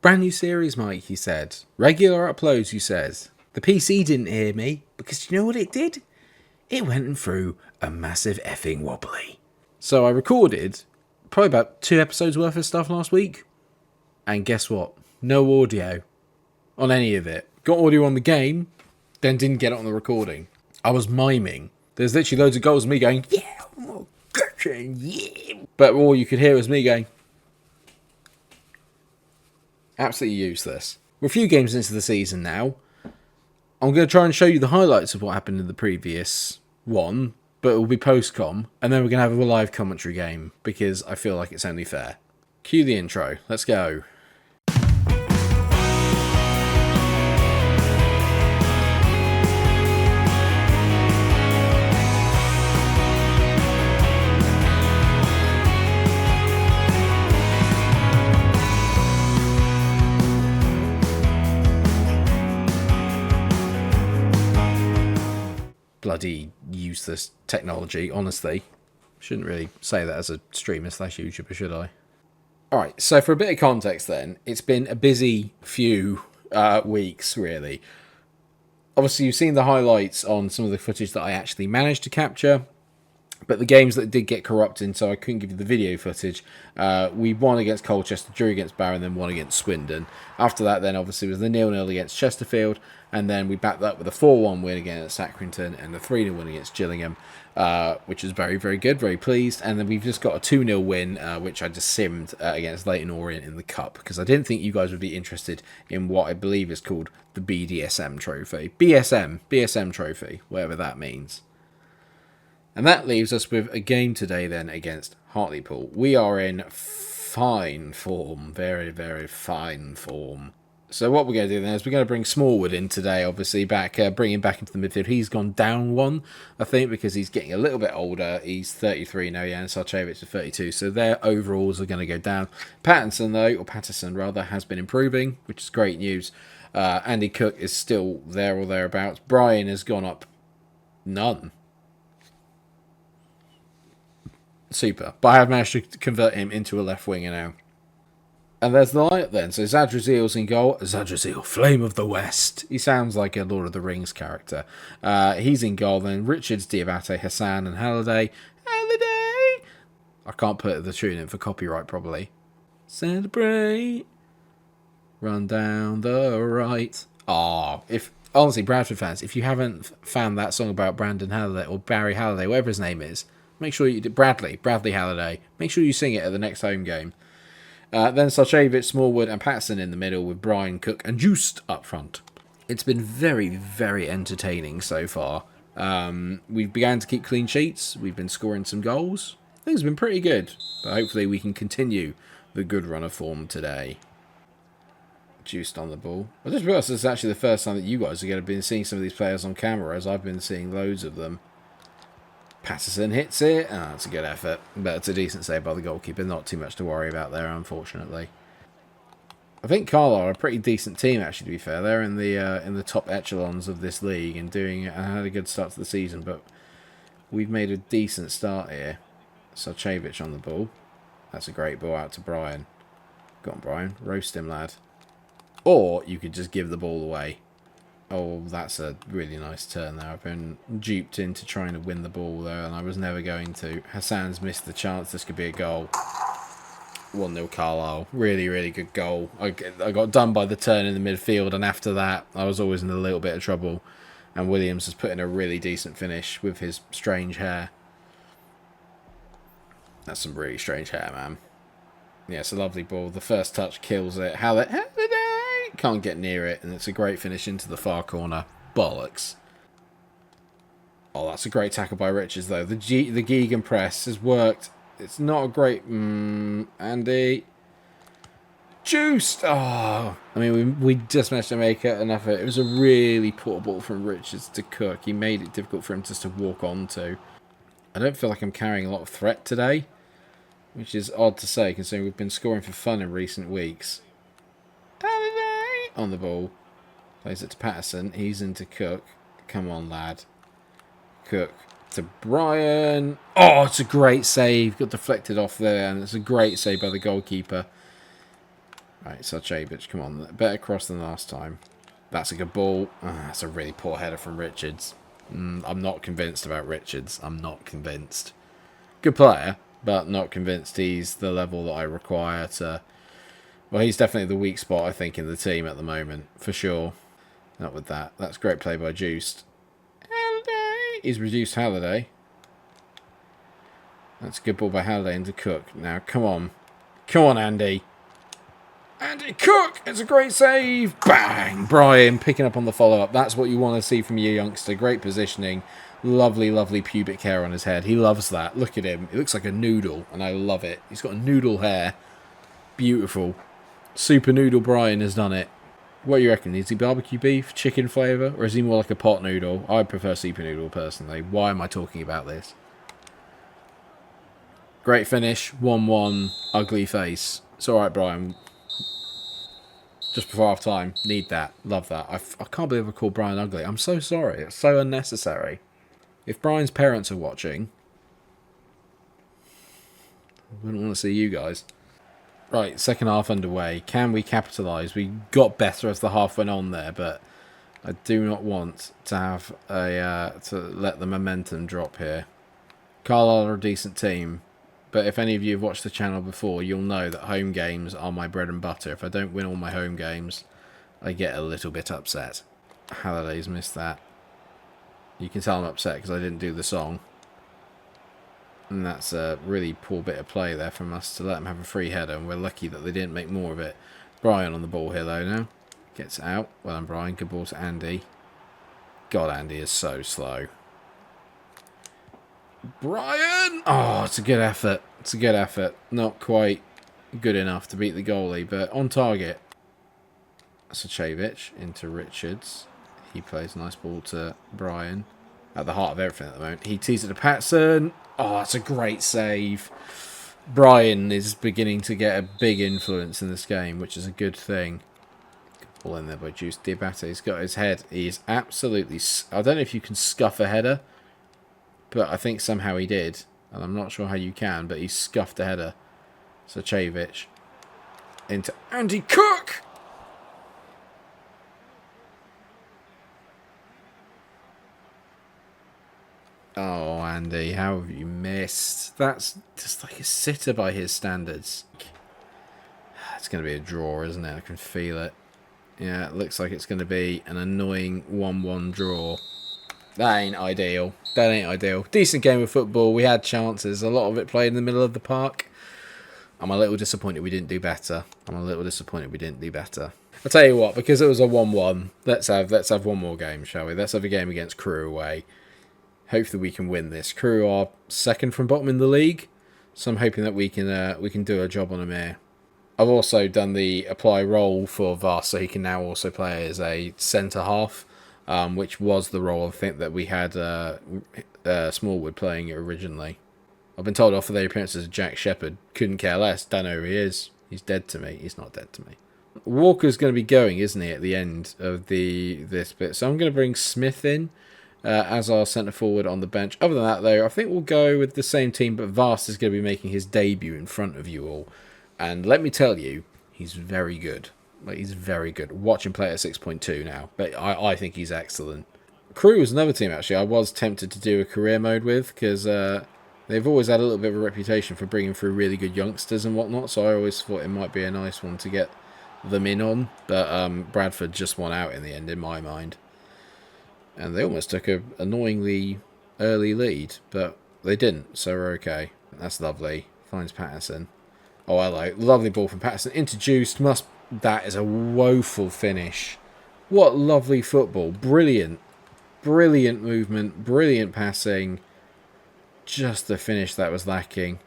Brand new series, Mike, he said. Regular uploads, you said. The PC didn't hear me, because you know what it did? It went through a massive effing wobbly. So I recorded probably about 2 episodes worth of stuff last week. And guess what? No audio on any of it. Got audio on the game, then didn't get it on the recording. I was miming. There's literally loads of goals of me going, yeah, oh, gotcha, yeah. But all you could hear was me going, absolutely useless. We're a few games into the season now. I'm going to try and show you the highlights of what happened in the previous one, but it will be post-com, and then we're going to have a live commentary game, because I feel like it's only fair. Cue the intro. Let's go. Bloody useless technology, honestly. Shouldn't really say that as a streamer / YouTuber, should I? Alright, so for a bit of context then, it's been a busy few weeks, really. Obviously, you've seen the highlights on some of the footage that I actually managed to capture, but the games that did get corrupted, so I couldn't give you the video footage. We won against Colchester, drew against Barrow, and then won against Swindon. After that, then, obviously, was the 0-0 against Chesterfield, and then we backed that with a 4-1 win against Accrington and a 3-0 win against Gillingham, which is very, very good, very pleased. And then we've just got a 2-0 win, which I just simmed against Leyton Orient in the Cup, because I didn't think you guys would be interested in what I believe is called the BDSM trophy. BSM trophy, whatever that means. And that leaves us with a game today then against Hartlepool. We are in fine form, very, very fine form. So what we're going to do then is we're going to bring Smallwood in today, obviously, bring him back into the midfield. He's gone down one, I think, because he's getting a little bit older. He's 33 now, yeah, and Sarcevic is 32, so their overalls are going to go down. Patterson, has been improving, which is great news. Andy Cook is still there or thereabouts. Brian has gone up none. Super. But I have managed to convert him into a left winger now. And there's the lineup then. So Zadrazil's in goal. Zadrazil, Flame of the West. He sounds like a Lord of the Rings character. He's in goal then. Richards, Diabate, Hassan and Halliday. Halliday! I can't put the tune in for copyright probably. Celebrate. Run down the right. Honestly, Bradford fans, if you haven't found that song about Brandon Halliday or Barry Halliday, whatever his name is, make sure you do. Bradley Halliday. Make sure you sing it at the next home game. Then Sarcevic, Smallwood and Patterson in the middle with Brian, Cook and Juiced up front. It's been very, very entertaining so far. We've began to keep clean sheets. We've been scoring some goals. Things have been pretty good. But hopefully we can continue the good run of form today. Juiced on the ball. I just realised this is actually the first time that you guys are going to be seeing some of these players on camera, as I've been seeing loads of them. Patterson hits it. That's a good effort. But it's a decent save by the goalkeeper. Not too much to worry about there, unfortunately. I think Carlisle are a pretty decent team, actually, to be fair. They're in the top echelons of this league and had a good start to the season. But we've made a decent start here. Sarcevic on the ball. That's a great ball out to Brian. Go on, Brian. Roast him, lad. Or you could just give the ball away. Oh, that's a really nice turn there. I've been duped into trying to win the ball there, and I was never going to. Hassan's missed the chance. This could be a goal. 1-0 Carlisle. Really, really good goal. I got done by the turn in the midfield, and after that, I was always in a little bit of trouble. And Williams has put in a really decent finish with his strange hair. That's some really strange hair, man. Yeah, it's a lovely ball. The first touch kills it. Halliday can't get near it, and it's a great finish into the far corner. Bollocks. Oh, that's a great tackle by Richards, though. The Geegan press has worked. It's not a great... Andy. Juiced! Oh, I mean, we just managed to make it enough of it. It was a really poor ball from Richards to Cook. He made it difficult for him just to walk onto. I don't feel like I'm carrying a lot of threat today, which is odd to say, considering we've been scoring for fun in recent weeks. On the ball. Plays it to Patterson. He's into Cook. Come on, lad. Cook to Brian. Oh, it's a great save. Got deflected off there, and it's a great save by the goalkeeper. Right, Suchavic, come on. Better cross than last time. That's a good ball. That's a really poor header from Richards. I'm not convinced about Richards. I'm not convinced. Good player, but not convinced he's the level that I require to... Well, he's definitely the weak spot, I think, in the team at the moment, for sure. Not with that. That's great play by Juiced. Halliday! He's reduced Halliday. That's a good ball by Halliday into Cook. Now, come on. Come on, Andy. Andy Cook! It's a great save! Bang! Brian picking up on the follow-up. That's what you want to see from your youngster. Great positioning. Lovely, lovely pubic hair on his head. He loves that. Look at him. It looks like a noodle, and I love it. He's got a noodle hair. Beautiful. Super Noodle Brian has done it. What do you reckon? Is he barbecue beef, chicken flavour, or is he more like a pot noodle? I prefer Super Noodle, personally. Why am I talking about this? Great finish. 1-1. Ugly face. It's alright, Brian. Just before half time. Need that. Love that. I can't believe I called Brian ugly. I'm so sorry. It's so unnecessary. If Brian's parents are watching, I wouldn't want to see you guys. Right, second half underway. Can we capitalise? We got better as the half went on there, but I do not want to have to let the momentum drop here. Carlisle are a decent team, but if any of you have watched the channel before, you'll know that home games are my bread and butter. If I don't win all my home games, I get a little bit upset. Halliday's missed that. You can tell I'm upset because I didn't do the song. And that's a really poor bit of play there from us to let them have a free header, and we're lucky that they didn't make more of it. Brian on the ball here, though, now. Gets out. Well done, Brian. Good ball to Andy. God, Andy is so slow. Brian! Oh, it's a good effort. It's a good effort. Not quite good enough to beat the goalie, but on target. Suchavic into Richards. He plays a nice ball to Brian. At the heart of everything at the moment. He tees it to Patson. Oh, that's a great save. Brian is beginning to get a big influence in this game, which is a good thing. Good ball in there by Juice Diabate. He's got his head. He is absolutely... I don't know if you can scuff a header, but I think somehow he did. And I'm not sure how you can, but he scuffed a header. Suchavic into Andy Cook! Oh, Andy, how have you missed? That's just like a sitter by his standards. It's going to be a draw, isn't it? I can feel it. Yeah, it looks like it's going to be an annoying 1-1 draw. That ain't ideal. That ain't ideal. Decent game of football. We had chances. A lot of it played in the middle of the park. I'm a little disappointed we didn't do better. I'll tell you what, because it was a 1-1, let's have one more game, shall we? Let's have a game against Crewe away. Hopefully we can win this. Crewe are second from bottom in the league, so I'm hoping that we can do a job on him here. I've also done the apply role for Vast, so he can now also play as a centre half, which was the role I think that we had Smallwood playing originally. I've been told off for the appearances of Jack Shepherd. Couldn't care less. Don't know who he is. He's dead to me. He's not dead to me. Walker's going to be going, isn't he, at the end of this bit? So I'm going to bring Smith in as our centre forward on the bench. Other than that, though, I think we'll go with the same team, but Vast is going to be making his debut in front of you all. And let me tell you, he's very good. Like, he's very good. Watch him play at 6.2 now, but I think he's excellent. Crewe is another team, actually, I was tempted to do a career mode with, because they've always had a little bit of a reputation for bringing through really good youngsters and whatnot, so I always thought it might be a nice one to get them in on. But Bradford just won out in the end, in my mind. And they almost took a annoyingly early lead, but they didn't, so we're okay. That's lovely. Finds Patterson. Oh, hello. Lovely ball from Patterson. Introduced. That is a woeful finish. What lovely football. Brilliant. Brilliant movement. Brilliant passing. Just the finish that was lacking.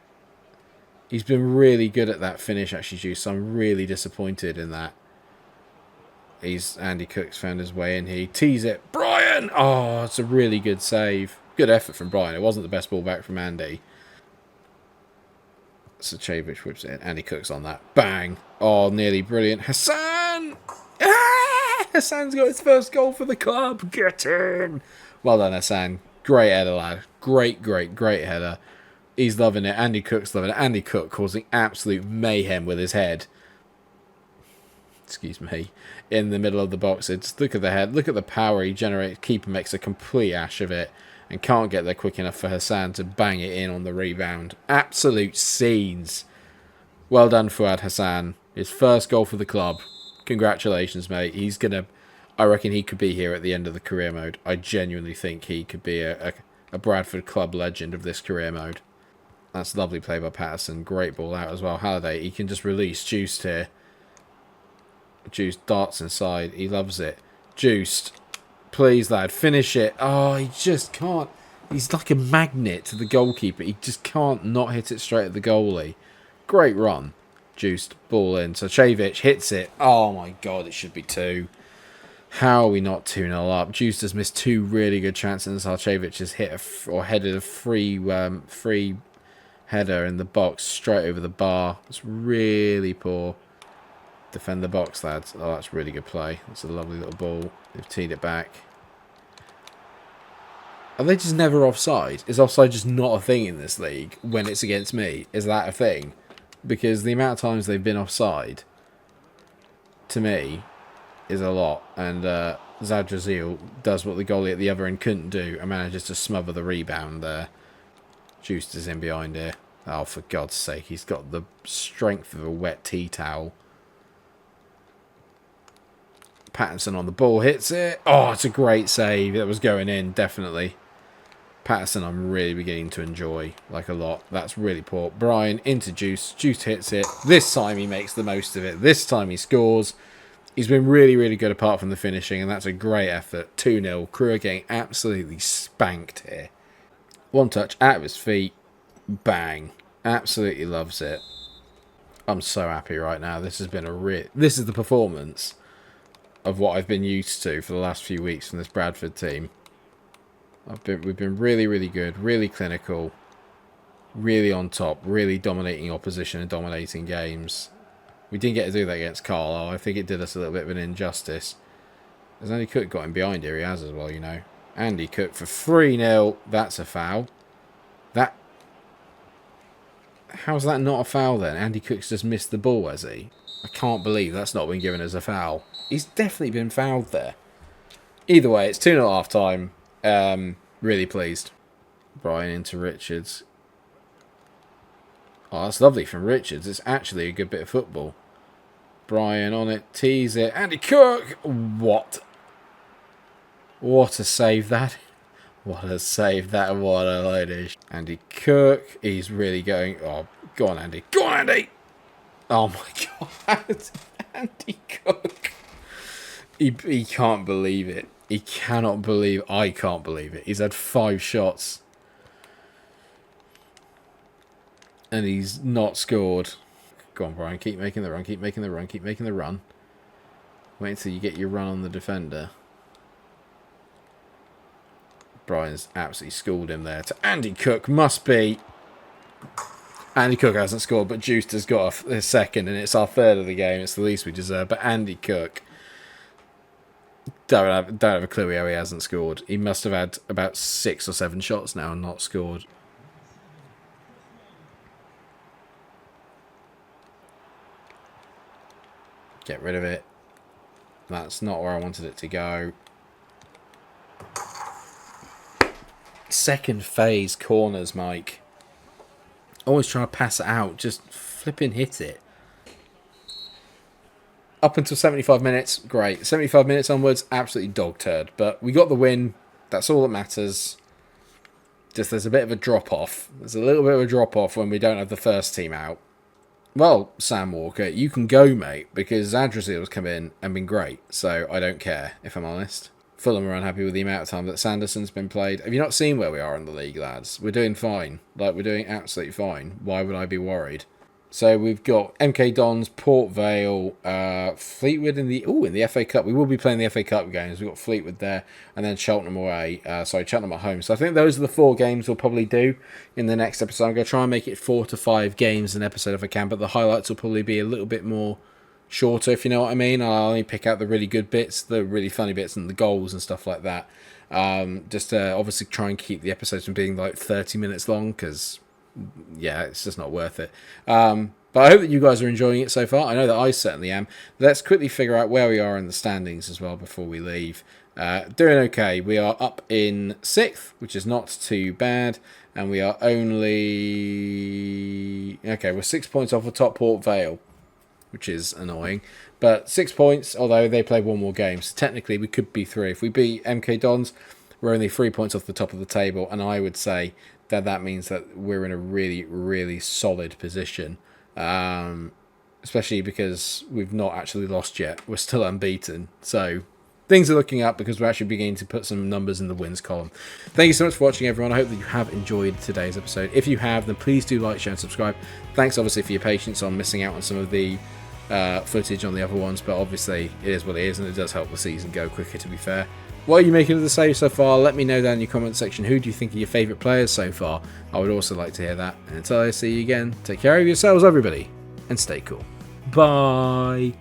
He's been really good at that finish, actually, Juice. So I'm really disappointed in that. Andy Cook's found his way in. He tees it. Brian! Oh, it's a really good save. Good effort from Brian. It wasn't the best ball back from Andy. Suchavic whips it in. Andy Cook's on that. Bang! Oh, nearly brilliant. Hassan! Ah! Hassan's got his first goal for the club. Get in! Well done, Hassan. Great header, lad. Great header. He's loving it. Andy Cook's loving it. Andy Cook causing absolute mayhem with his head. excuse me, in the middle of the box. Just look at the head, look at the power he generates. Keeper makes a complete ash of it and can't get there quick enough for Hassan to bang it in on the rebound. Absolute scenes. Well done, Fuad Hassan. His first goal for the club. Congratulations, mate. He's going to... I reckon he could be here at the end of the career mode. I genuinely think he could be a Bradford club legend of this career mode. That's lovely play by Patterson. Great ball out as well. Halliday, he can just release Juiced here. Juiced darts inside. He loves it. Juiced. Please, lad, finish it. Oh, he just can't. He's like a magnet to the goalkeeper. He just can't not hit it straight at the goalie. Great run. Juiced. Ball in. Sacevic hits it. Oh, my God. It should be 2. How are we not 2-0 up? Juiced has missed 2 really good chances. Sacevic has hit or headed a free header in the box straight over the bar. It's really poor. Defend the box, lads. Oh, that's really good play. That's a lovely little ball. They've teed it back. Are they just never offside? Is offside just not a thing in this league when it's against me? Is that a thing? Because the amount of times they've been offside, to me, is a lot. And Zadrazil does what the goalie at the other end couldn't do and manages to smother the rebound there. Juiced is in behind here. Oh, for God's sake. He's got the strength of a wet tea towel. Patterson on the ball, hits it. Oh, it's a great save. That was going in, definitely. Patterson I'm really beginning to enjoy, like a lot. That's really poor. Brian into Juice. Juice hits it. This time he makes the most of it. This time he scores. He's been really, really good apart from the finishing, and that's a great effort. 2-0. Crew are getting absolutely spanked here. One touch, out of his feet. Bang. Absolutely loves it. I'm so happy right now. This has been this is the performance of what I've been used to for the last few weeks from this Bradford team. We've been really, really good, really clinical, really on top, really dominating opposition and dominating games. We didn't get to do that against Carlisle. I think it did us a little bit of an injustice. Has Andy Cook got him behind here? He has as well, you know. Andy Cook for 3-0. That's a foul. How's that not a foul then? Andy Cook's just missed the ball, has he? I can't believe that's not been given as a foul. He's definitely been fouled there. Either way, it's 2-0 half time. Really pleased. Brian into Richards. Oh, that's lovely from Richards. It's actually a good bit of football. Brian on it. Tease it. Andy Cook! What? What a save that. What a save that. What a load of... Andy Cook. He's really going... Oh, go on, Andy. Go on, Andy! Oh, my God. Andy Cook. He can't believe it. He cannot believe... I can't believe it. He's had 5 shots. And he's not scored. Go on, Brian. Keep making the run. Keep making the run. Keep making the run. Wait until you get your run on the defender. Brian's absolutely schooled him there to Andy Cook. Must be. Andy Cook hasn't scored, but Juiced has got a second, and it's our third of the game. It's the least we deserve. But Andy Cook, don't have a clue how he hasn't scored. He must have had about 6 or 7 shots now and not scored. Get rid of it. That's not where I wanted it to go. Second phase corners, Mike. Always trying to pass it out. Just flipping hit it. Up until 75 minutes, great. 75 minutes onwards, absolutely dog turd. But we got the win. That's all that matters. Just there's a bit of a drop-off. There's a little bit of a drop-off when we don't have the first team out. Well, Sam Walker, you can go, mate, because Zadrazil's come in and been great. So I don't care, if I'm honest. Fulham are unhappy with the amount of time that Sanderson's been played. Have you not seen where we are in the league, lads? We're doing fine. Like, we're doing absolutely fine. Why would I be worried? So we've got MK Dons, Port Vale, Fleetwood in the FA Cup. We will be playing the FA Cup games. We've got Fleetwood there, and then Cheltenham away. Cheltenham at home. So I think those are the 4 games we'll probably do in the next episode. I'm going to try and make it 4 to 5 games an episode if I can, but the highlights will probably be a little bit more shorter, if you know what I mean. I'll only pick out the really good bits, the really funny bits, and the goals and stuff like that. Just to obviously try and keep the episodes from being like 30 minutes long, because yeah, it's just not worth it. But I hope that you guys are enjoying it so far. I know that I certainly am. Let's quickly figure out where we are in the standings as well before we leave. Doing okay. We are up in 6th, which is not too bad. And we are only... Okay, we're 6 points off the top Port Vale, which is annoying. But 6 points, although they play one more game. So technically we could be 3. If we beat MK Dons, we're only 3 points off the top of the table. And I would say that that means that we're in a really, really solid position. Especially because we've not actually lost yet. We're still unbeaten. So things are looking up because we're actually beginning to put some numbers in the wins column. Thank you so much for watching, everyone. I hope that you have enjoyed today's episode. If you have, then please do like, share, and subscribe. Thanks, obviously, for your patience on missing out on some of the footage on the other ones, but obviously it is what it is, and it does help the season go quicker, to be fair. What are you making of the save so far? Let me know down in your comment section. Who do you think are your favourite players so far? I would also like to hear that. And until I see you again, take care of yourselves, everybody, and stay cool. Bye.